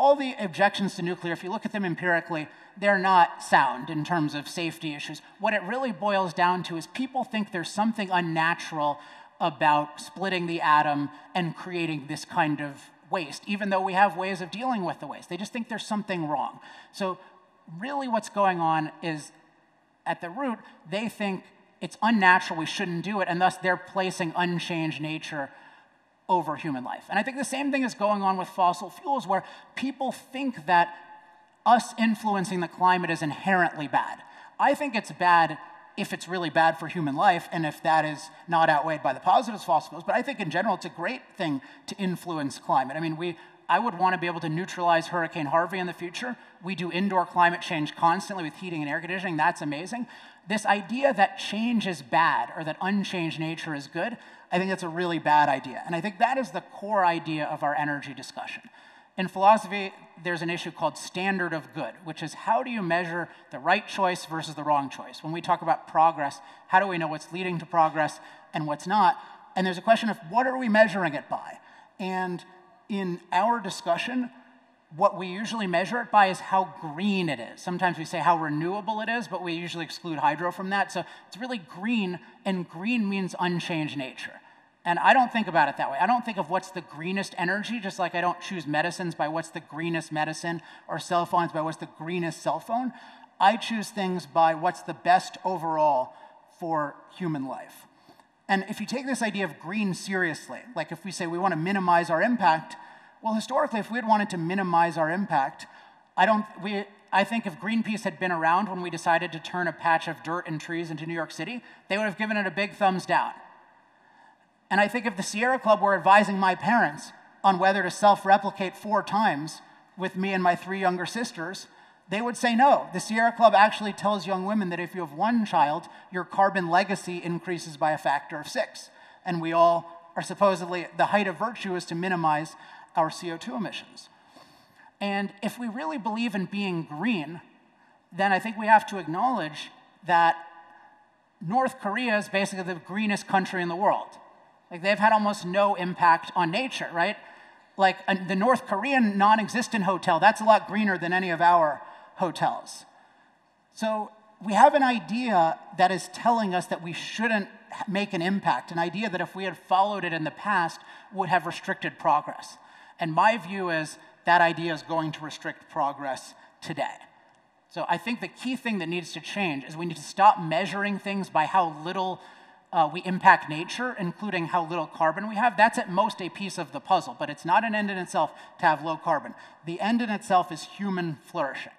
all the objections to nuclear, if you look at them empirically, they're not sound in terms of safety issues. What it really boils down to is people think there's something unnatural about splitting the atom and creating this kind of waste, even though we have ways of dealing with the waste. They just think there's something wrong. So really what's going on is, at the root, they think it's unnatural, we shouldn't do it, and thus they're placing unchanged nature over human life. And I think the same thing is going on with fossil fuels, where people think that us influencing the climate is inherently bad. I think it's bad if it's really bad for human life, and if that is not outweighed by the positives of fossil fuels. But I think in general it's a great thing to influence climate. I mean, I would want to be able to neutralize Hurricane Harvey in the future. We do indoor climate change constantly with heating and air conditioning. That's amazing. This idea that change is bad or that unchanged nature is good, I think that's a really bad idea. And I think that is the core idea of our energy discussion. In philosophy, there's an issue called standard of good, which is how do you measure the right choice versus the wrong choice? When we talk about progress, how do we know what's leading to progress and what's not? And there's a question of what are we measuring it by? And in our discussion, what we usually measure it by is how green it is. Sometimes we say how renewable it is, but we usually exclude hydro from that. So it's really green, and green means unchanged nature. And I don't think about it that way. I don't think of what's the greenest energy, just like I don't choose medicines by what's the greenest medicine, or cell phones by what's the greenest cell phone. I choose things by what's the best overall for human life. And if you take this idea of green seriously, like if we say we want to minimize our impact, well, historically, if we had wanted to minimize our impact, I think if Greenpeace had been around when we decided to turn a patch of dirt and trees into New York City, they would have given it a big thumbs down. And I think if the Sierra Club were advising my parents on whether to self-replicate 4 times with me and my 3 younger sisters, they would say no. The Sierra Club actually tells young women that if you have 1 child, your carbon legacy increases by a factor of 6. And we all are supposedly, the height of virtue is to minimize our CO2 emissions. And if we really believe in being green, then I think we have to acknowledge that North Korea is basically the greenest country in the world. Like, they've had almost no impact on nature, right? Like, the North Korean non-existent hotel, that's a lot greener than any of our hotels. So we have an idea that is telling us that we shouldn't make an impact, an idea that if we had followed it in the past would have restricted progress. And my view is that idea is going to restrict progress today. So I think the key thing that needs to change is we need to stop measuring things by how little we impact nature, including how little carbon we have. That's at most a piece of the puzzle, but it's not an end in itself to have low carbon. The end in itself is human flourishing.